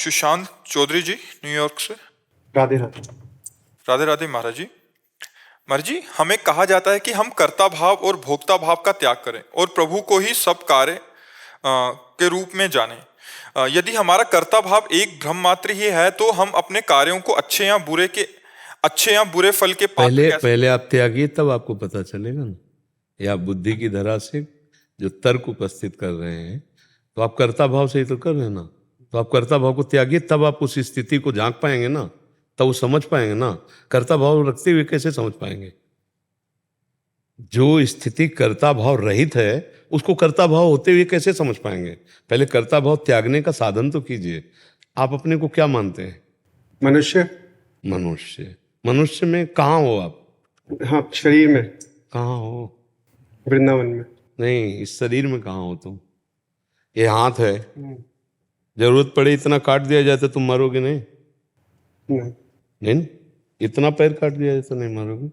सुशांत चौधरी जी, New York से। राधे राधे। राधे राधे महाराज जी। महाराज जी, हमें कहा जाता है कि हम कर्ता भाव और भोक्ता भाव का त्याग करें और प्रभु को ही सब कार्य के रूप में जानें। यदि हमारा कर्ता भाव एक भ्रम मात्र ही है तो हम अपने कार्यों को अच्छे या बुरे फल के पात्र पहले आप त्यागिए, तब आपको पता चलेगा ना। या बुद्धि की धरा से जो तर्क उपस्थित कर रहे हैं, तो आप कर्ता भाव से ही तो कर रहे हैं ना। तो आप कर्ता भाव को त्यागिए, तब आप उस स्थिति को झांक पाएंगे ना, तब वो समझ पाएंगे ना। कर्ता भाव रखते हुए कैसे समझ पाएंगे? जो स्थिति कर्ता भाव रहित है उसको कर्ता भाव होते हुए कैसे समझ पाएंगे? पहले कर्ता भाव त्यागने का साधन तो कीजिए। आप अपने को क्या मानते हैं? मनुष्य। मनुष्य में कहाँ हो आप? हाँ, शरीर में। कहाँ हो? वृंदावन में। नहीं, इस शरीर में कहाँ हो तुम? ये हाथ है, जरूरत पड़े इतना काट दिया जाए तो तुम मरोगे नहीं? नहीं, इतना पैर काट दिया जाए तो नहीं मरोगे।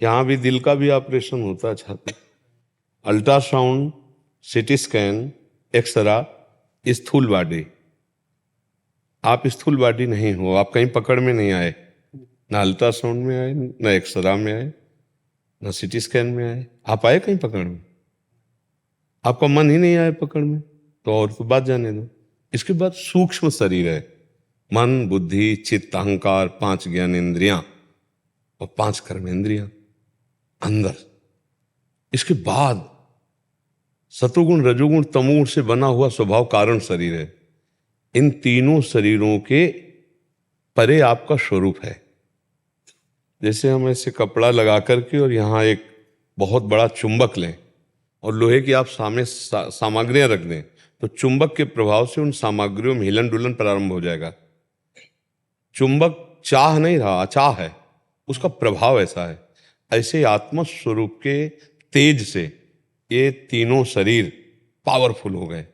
यहाँ भी दिल का भी ऑपरेशन होता है, छाती, अल्ट्रासाउंड, सीटी स्कैन, एक्सरा, स्थूल बॉडी। आप स्थूल बॉडी नहीं हो, आप कहीं पकड़ में नहीं आए, ना अल्ट्रासाउंड में आए, ना एक्सरा में आए, ना सीटी स्कैन में आए। आप आए कहीं पकड़ में? आपका मन ही नहीं आया पकड़ में, तो और तो बात जाने दो। इसके बाद सूक्ष्म शरीर है, मन, बुद्धि, चित्त, अहंकार, 5 ज्ञानेंद्रियां और 5 कर्मेंद्रियां अंदर। इसके बाद सतोगुण, रजोगुण, तमोगुण से बना हुआ स्वभाव कारण शरीर है। इन तीनों शरीरों के परे आपका स्वरूप है। जैसे हम ऐसे कपड़ा लगा करके और यहाँ एक बहुत बड़ा चुंबक लें और लोहे की आप सामने सामग्रियां रख दें, तो चुंबक के प्रभाव से उन सामग्रियों में हिलन डुलन प्रारंभ हो जाएगा। चुंबक चाह नहीं रहा, अचाह है, उसका प्रभाव ऐसा है। ऐसे आत्म स्वरूप के तेज से ये तीनों शरीर पावरफुल हो गए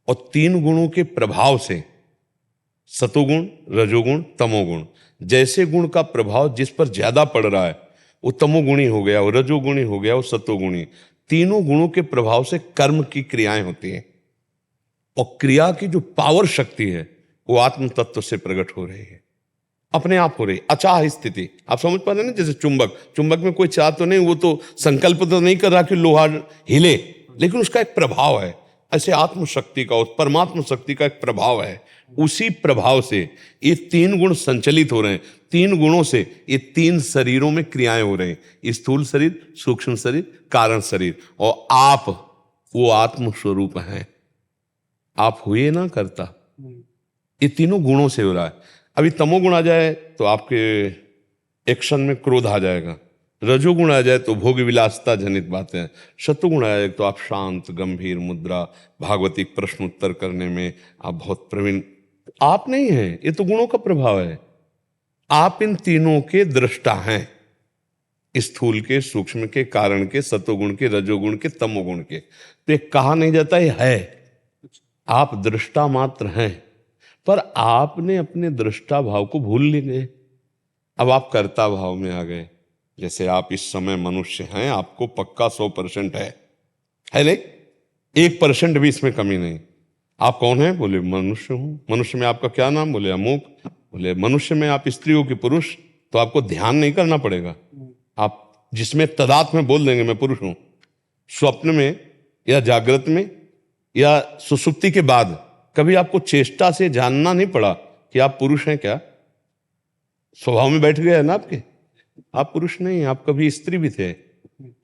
और 3 गुणों के प्रभाव से, सतोगुण, रजोगुण, तमोगुण, जैसे गुण का प्रभाव जिस पर ज्यादा पड़ रहा है वो तमोगुणी हो गया, वो रजोगुणी हो गया, वो सतोगुणी। तीनों गुणों के प्रभाव से कर्म की क्रियाएं होती हैं और क्रिया की जो पावर शक्ति है वो आत्म तत्व से प्रकट हो रही है, अपने आप हो रही, अचाह स्थिति। आप समझ पा रहे हैं ना? जैसे चुंबक में कोई चाह तो नहीं, वो तो संकल्प तो नहीं कर रहा कि लोहा हिले, लेकिन उसका एक प्रभाव है। ऐसे आत्म शक्ति का, उस परमात्म शक्ति का एक प्रभाव है। उसी प्रभाव से ये 3 गुण संचलित हो रहे हैं। 3 गुणों से ये 3 शरीरों में क्रियाएं हो रही हैं, स्थूल शरीर, सूक्ष्म शरीर, कारण शरीर। और आप वो आत्म स्वरूप हैं, आप हुए ना करता। ये तीनों गुणों से हो रहा है। अभी तमोगुण आ जाए तो आपके एक्शन में क्रोध आ जाएगा, रजोगुण आ जाए तो भोग विलासता जनित बातें, सतोगुण आ जाए तो आप शांत, गंभीर, मुद्रा, भागवतिक प्रश्न उत्तर करने में आप बहुत प्रवीण। आप नहीं हैं, ये तो गुणों का प्रभाव है। आप इन तीनों के दृष्टा हैं, स्थूल के, सूक्ष्म के, कारण के, सतोगुण के, रजोगुण के, तमोगुण के। तो ये कहा नहीं जाता है, आप दृष्टा मात्र हैं, पर आपने अपने दृष्टा भाव को भूल लिए। अब आप कर्ता भाव में आ गए। जैसे आप इस समय मनुष्य हैं, आपको पक्का 100% है नहीं, 1% भी इसमें कमी नहीं। आप कौन हैं? बोले मनुष्य हूं। मनुष्य में आपका क्या नाम? बोले अमुक। बोले मनुष्य में आप स्त्री हो कि पुरुष? तो आपको ध्यान नहीं करना पड़ेगा, आप जिसमें तदात्म में बोल देंगे मैं पुरुष हूं। स्वप्न में या जागृत में या सुसुप्ति के बाद कभी आपको चेष्टा से जानना नहीं पड़ा कि आप पुरुष हैं क्या? स्वभाव में बैठ गया है ना आपके, आप पुरुष नहीं, आप कभी स्त्री भी थे,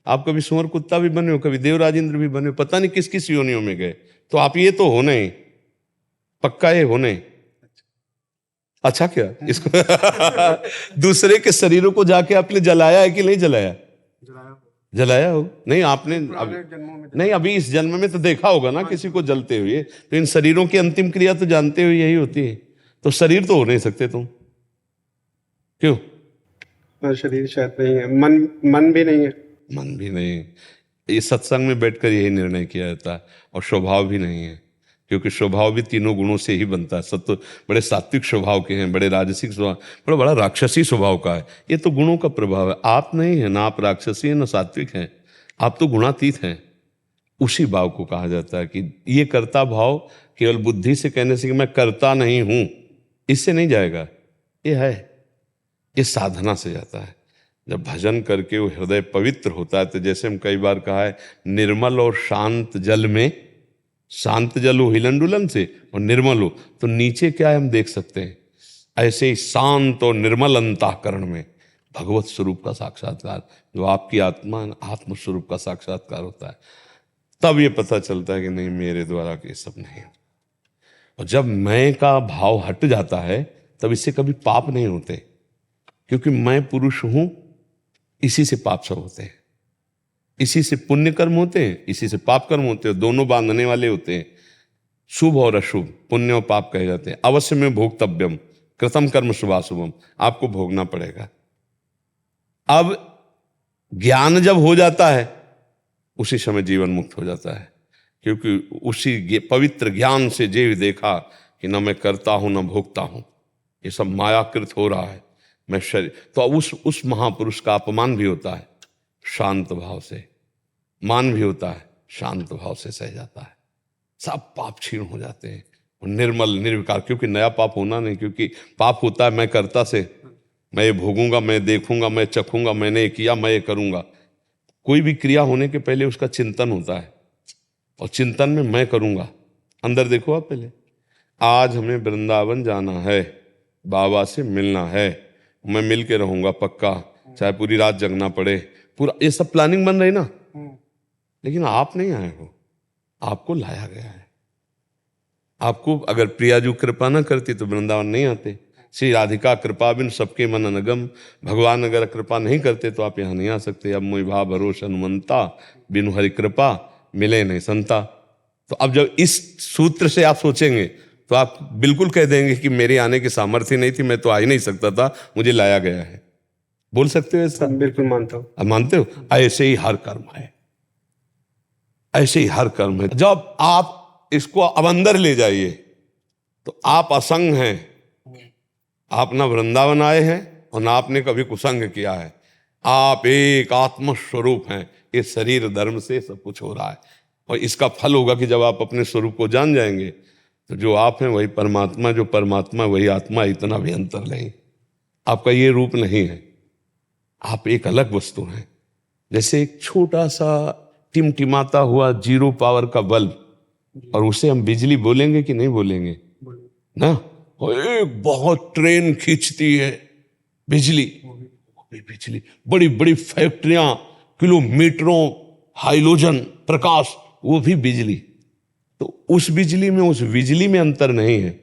आप कभी सुअर कुत्ता भी बने हो, कभी देवराज इंद्र भी बने हो, पता नहीं किस किस योनियों में गए। तो आप ये तो हो नहीं, पक्का ये हो नहीं। अच्छा क्या इसको दूसरे के शरीरों को जाके आपने जलाया है कि नहीं जलाया? जलाया हो नहीं आपने? नहीं, अभी इस जन्म में तो देखा होगा ना किसी को जलते हुए। तो इन शरीरों की अंतिम क्रिया तो जानते हुए यही होती है। तो शरीर तो हो नहीं सकते तुम, क्यों? शरीर शायद नहीं है, मन भी नहीं है। मन भी नहीं है, ये सत्संग में बैठकर यही निर्णय किया जाता है। और स्वभाव भी नहीं है, क्योंकि स्वभाव भी तीनों गुणों से ही बनता है। सत्व बड़े सात्विक स्वभाव के हैं, बड़े राजसिक स्वभाव, बड़ा राक्षसी स्वभाव का है। ये तो गुणों का प्रभाव है। आप नहीं है ना, आप राक्षसी हैं ना सात्विक हैं, आप तो गुणातीत हैं। उसी भाव को कहा जाता है कि ये कर्ता भाव केवल बुद्धि से कहने से कि मैं करता नहीं हूं, इससे नहीं जाएगा। ये है, ये साधना से जाता है। जब भजन करके वो हृदय पवित्र होता है, तो जैसे हम कई बार कहा है, निर्मल और शांत जल में, शांत जल हो हिलन डुलन से और निर्मल हो, तो नीचे क्या है हम देख सकते हैं। ऐसे ही शांत और निर्मल अंतःकरण में भगवत स्वरूप का साक्षात्कार, जो आपकी आत्मा आत्म स्वरूप का साक्षात्कार होता है, तब ये पता चलता है कि नहीं, मेरे द्वारा ये सब नहीं। और जब मैं का भाव हट जाता है, तब इससे कभी पाप नहीं होते, क्योंकि मैं पुरुष हूं, इसी से पाप सब होते हैं, इसी से पुण्य कर्म होते हैं, इसी से पाप कर्म होते हैं, दोनों बांधने वाले होते हैं। शुभ और अशुभ, पुण्य और पाप कहे जाते हैं। अवश्य में भोक्तव्यम कृतम कर्म शुभाशुभम, आपको भोगना पड़ेगा। अब ज्ञान जब हो जाता है, उसी समय जीवन मुक्त हो जाता है, क्योंकि उसी पवित्र ज्ञान से जे देखा कि न मैं करता हूं न भोगता हूं, ये सब मायाकृत हो रहा है, मैं शरीर। तो उस महापुरुष का अपमान भी होता है शांत भाव से, मान भी होता है शांत भाव से सह जाता है। सब पाप क्षीण हो जाते हैं, निर्मल निर्विकार, क्योंकि नया पाप होना नहीं, क्योंकि पाप होता है मैं करता से, मैं ये भोगूंगा, मैं देखूंगा, मैं चखूंगा, मैंने ये किया, मैं ये करूंगा। कोई भी क्रिया होने के पहले उसका चिंतन होता है, और चिंतन में मैं करूंगा। अंदर देखो आप पहले, आज हमें वृंदावन जाना है, बाबा से मिलना है, मैं मिल के रहूंगा पक्का, चाहे पूरी रात जगना पड़े, पूरा ये सब प्लानिंग बन रही ना। लेकिन आप नहीं आए हो, आपको लाया गया है। आपको अगर प्रियाजू कृपा ना करती तो वृंदावन नहीं आते। श्री राधिका कृपा बिन सबके मन अनगम, भगवान अगर कृपा नहीं करते तो आप यहाँ नहीं आ सकते। अब मोहि भाव भरोस हनुमंता, बिनु हरि कृपा मिले नहीं संता। तो अब जब इस सूत्र से आप सोचेंगे तो आप बिल्कुल कह देंगे कि मेरे आने की सामर्थ्य नहीं थी, मैं तो आ ही नहीं सकता था, मुझे लाया गया है। बोल सकते हो ऐसा? बिल्कुल मानता हूँ। अब मानते हो? ऐसे ही हर कर्म है, ऐसे ही हर कर्म है। जब आप इसको अब अंदर ले जाइए तो आप असंग हैं। आप ना वृंदावन आए हैं और ना आपने कभी कुसंग किया है, आप एक आत्म स्वरूप हैं। इस शरीर धर्म से सब कुछ हो रहा है, और इसका फल होगा कि जब आप अपने स्वरूप को जान जाएंगे तो जो आप हैं वही परमात्मा, जो परमात्मा वही आत्मा, इतना भी अंतर नहीं। आपका ये रूप नहीं है, आप एक अलग वस्तु हैं। जैसे एक छोटा सा टिमटिमाता हुआ 0 पावर का बल्ब, और उसे हम बिजली बोलेंगे कि नहीं बोलेंगे ना? और एक बहुत ट्रेन खींचती है बिजली, बिजली, बड़ी बड़ी फैक्ट्रियां, किलोमीटरों हाइलोजन प्रकाश, वो भी बिजली। तो उस बिजली में, उस बिजली में अंतर नहीं है,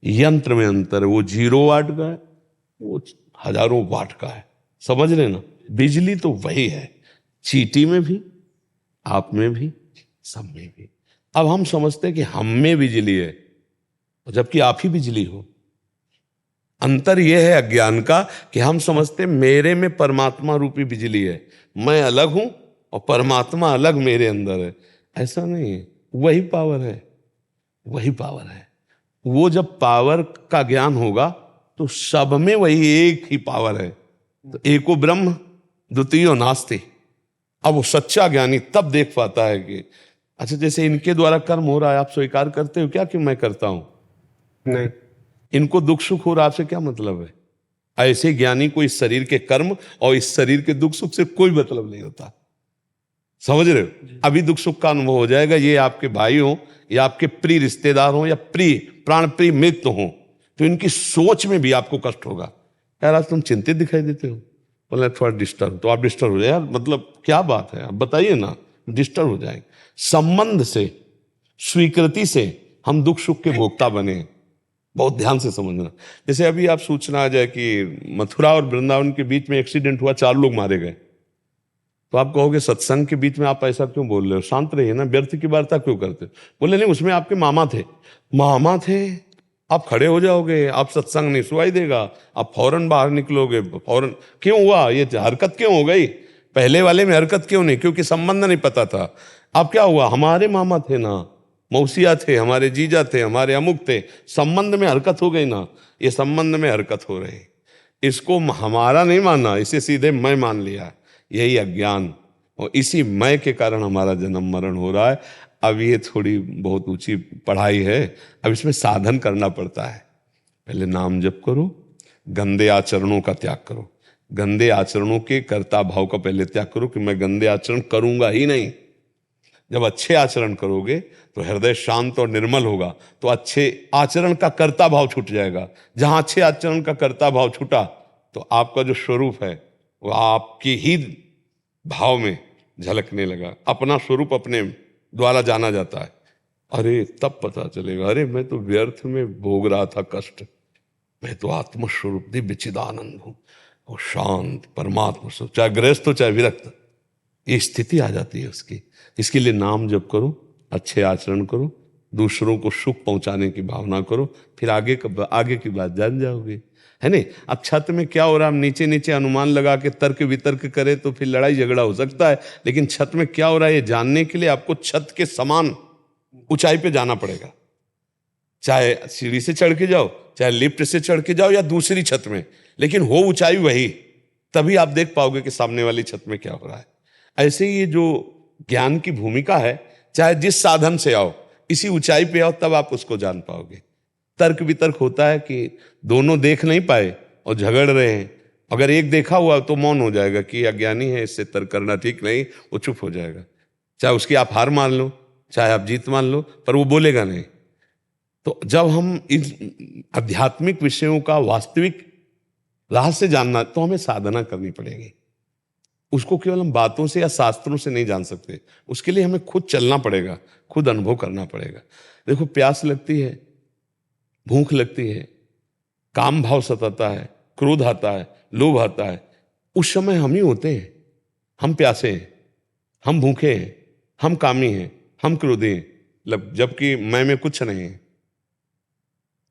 यंत्र में अंतर है। वो 0 वाट का है, वो हजारों वाट का है। समझ रहे ना? बिजली तो वही है, चींटी में भी, आप में भी, सब में भी। अब हम समझते हैं कि हम में बिजली है, जबकि आप ही बिजली हो। अंतर यह है अज्ञान का कि हम समझते मेरे में परमात्मा रूपी बिजली है, मैं अलग हूं और परमात्मा अलग मेरे अंदर है। ऐसा नहीं है, वही पावर है, वही पावर है। वो जब पावर का ज्ञान होगा तो सब में वही एक ही पावर है। तो एको ब्रह्म द्वितीयो नास्ति। अब वो सच्चा ज्ञानी तब देख पाता है कि अच्छा, जैसे इनके द्वारा कर्म हो रहा है, आप स्वीकार करते हो क्या कि मैं करता हूं? नहीं। इनको दुख सुख हो रहा है, आपसे क्या मतलब है? ऐसे ज्ञानी को इस शरीर के कर्म और इस शरीर के दुख सुख से कोई मतलब नहीं होता। समझ रहे हो? अभी दुख सुख का अनुभव हो जाएगा, ये आपके भाई हो या आपके प्रिय रिश्तेदार हो या प्रिय प्राण प्रिय मित्र हो, तो इनकी सोच में भी आपको कष्ट होगा। यार आज तुम चिंतित दिखाई देते हो, बोले थोड़ा डिस्टर्ब, तो आप डिस्टर्ब हो जाए। यार मतलब क्या बात है, आप बताइए ना, डिस्टर्ब हो जाएंगे। संबंध से, स्वीकृति से हम दुख सुख के भोक्ता बने। बहुत ध्यान से समझना। जैसे अभी आप सूचना आ जाए कि मथुरा और वृंदावन के बीच में एक्सीडेंट हुआ, 4 लोग मारे गए, तो आप कहोगे सत्संग के बीच में आप ऐसा क्यों बोल रहे हो? शांत रहिए ना, व्यर्थ की वार्ता क्यों करते हो? बोले नहीं, उसमें आपके मामा थे। मामा थे, आप खड़े हो जाओगे, आप सत्संग नहीं सुनाई देगा, आप फौरन बाहर निकलोगे। फौरन क्यों हुआ ये हरकत, क्यों हो गई? पहले वाले में हरकत क्यों नहीं? क्योंकि संबंध नहीं पता था। अब क्या हुआ? हमारे मामा थे ना, मौसिया थे, हमारे जीजा थे, हमारे अमुक थे, संबंध में हरकत हो गई ना। ये संबंध में हरकत हो रही, इसको हमारा नहीं माना, इसे सीधे मैं मान लिया। यही अज्ञान, और इसी मैं के कारण हमारा जन्म मरण हो रहा है। अब ये थोड़ी बहुत ऊंची पढ़ाई है, अब इसमें साधन करना पड़ता है। पहले नाम जप करो, गंदे आचरणों का त्याग करो। गंदे आचरणों के कर्ता भाव का पहले त्याग करो कि मैं गंदे आचरण करूंगा ही नहीं। जब अच्छे आचरण करोगे तो हृदय शांत और निर्मल होगा, तो अच्छे आचरण का कर्ता भाव छूट जाएगा। जहां अच्छे आचरण का कर्ता भाव छूटा तो आपका जो स्वरूप है वो आपकी ही भाव में झलकने लगा। अपना स्वरूप अपने द्वारा जाना जाता है। अरे तब पता चलेगा, अरे मैं तो व्यर्थ में भोग रहा था कष्ट, मैं तो आत्मस्वरूप दिव्य चिदानंद हूं और शांत परमात्मा स्वरूप, चाहे गृहस्थ हो चाहे विरक्त, ये स्थिति आ जाती है उसकी। इसके लिए नाम जप करो, अच्छे आचरण करो, दूसरों को सुख पहुंचाने की भावना करो, फिर आगे की बात जान जाओगे, है नहीं। अब छत में क्या हो रहा है, हम नीचे नीचे अनुमान लगा के तर्क वितर्क करें तो फिर लड़ाई झगड़ा हो सकता है, लेकिन छत में क्या हो रहा है ये जानने के लिए आपको छत के समान ऊंचाई पे जाना पड़ेगा। चाहे सीढ़ी से चढ़ के जाओ, चाहे लिफ्ट से चढ़ के जाओ या दूसरी छत में, लेकिन हो ऊंचाई वही, तभी आप देख पाओगे कि सामने वाली छत में क्या हो रहा है। ऐसे ही ये जो ज्ञान की भूमिका है, चाहे जिस साधन से आओ, इसी ऊंचाई पे आओ, तब आप उसको जान पाओगे। तर्क वितर्क होता है कि दोनों देख नहीं पाए और झगड़ रहे हैं, अगर एक देखा हुआ तो मौन हो जाएगा कि अज्ञानी है, इससे तर्क करना ठीक नहीं, वो चुप हो जाएगा। चाहे उसकी आप हार मान लो, चाहे आप जीत मान लो, पर वो बोलेगा नहीं। तो जब हम इन आध्यात्मिक विषयों का वास्तविक राह से जानना, तो हमें साधना करनी पड़ेगी। उसको केवल हम बातों से या शास्त्रों से नहीं जान सकते, उसके लिए हमें खुद चलना पड़ेगा, खुद अनुभव करना पड़ेगा। देखो, प्यास लगती है, भूख लगती है, काम भाव सताता है, क्रोध आता है, लोभ आता है, उस समय हम ही होते हैं। हम प्यासे हैं, हम भूखे हैं, हम कामी हैं, हम क्रोधी हैं, जबकि मैं में कुछ नहीं है।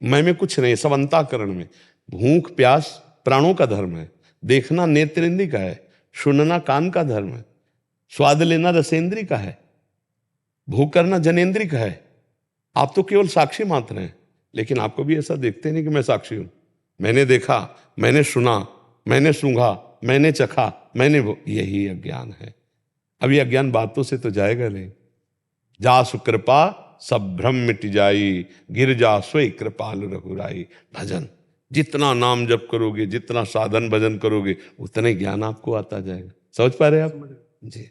मैं में कुछ नहीं, सब अंतःकरण में। भूख प्यास प्राणों का धर्म है, देखना नेत्रेंद्रिय का है, सुनना कान का धर्म है, स्वाद लेना रसेंद्रिय का है, भोग करना जनेंद्रिय का है। आप तो केवल साक्षी मात्र हैं, लेकिन आप कभी ऐसा देखते नहीं कि मैं साक्षी हूं, मैंने देखा, मैंने सुना, मैंने सूंघा, मैंने चखा, यही अज्ञान है। अब ये अज्ञान बातों से तो जाएगा नहीं। जा सुकृपा सब भ्रम मिट जाई, गिर जा सोई कृपाल रघुराई। भजन, जितना नाम जप करोगे, जितना साधन भजन करोगे, उतना ही ज्ञान आपको आता जाएगा। समझ पा रहे आप जी?